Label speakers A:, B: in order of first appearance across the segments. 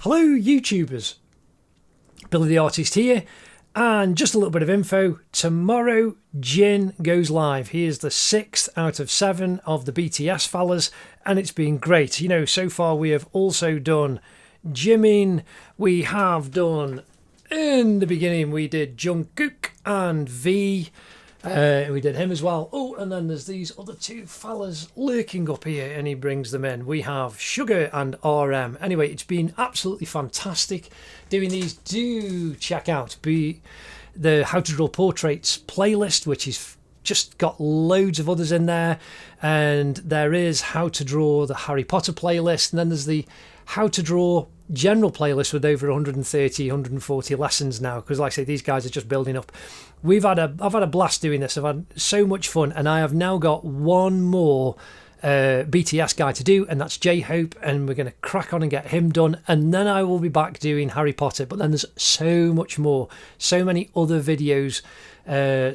A: Hello YouTubers, Billy the Artist here, and just a little bit of info. Tomorrow Jin goes live. He is the 6th out of 7 of the BTS fellas, and it's been great. You know, so far we have also done Jimin, we have done, in the beginning we did Jungkook and V, we did him as well. Oh, and then there's these other two fellas lurking up here, and he brings them in. We have SUGA and RM. Anyway, it's been absolutely fantastic doing these. Do check out the How to Draw Portraits playlist, which is just got loads of others in there. And there is How to Draw the Harry Potter playlist, and then there's the How to Draw general playlist with over 130, 140 lessons now, because like I say, these guys are just building up. I've had a blast doing this. I've had so much fun, and I have now got one more BTS guy to do, and that's J-Hope, and we're going to crack on and get him done, and then I will be back doing Harry Potter. But then there's so much more, so many other videos,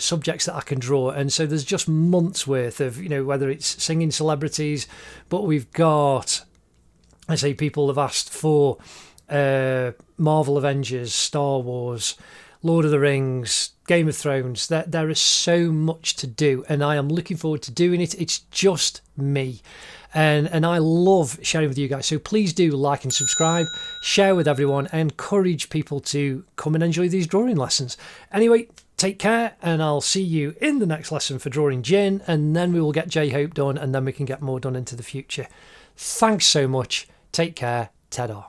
A: subjects that I can draw, and so there's just months worth of, you know, whether it's singing celebrities, but we've got, I say, people have asked for Marvel Avengers, Star Wars, Lord of the Rings, Game of Thrones. There is so much to do, and I am looking forward to doing it. It's just me, and I love sharing with you guys. So please do like and subscribe, share with everyone, and encourage people to come and enjoy these drawing lessons. Anyway, take care, and I'll see you in the next lesson for drawing Jin, and then we will get J-Hope done, and then we can get more done into the future. Thanks so much. Take care. Ta-da.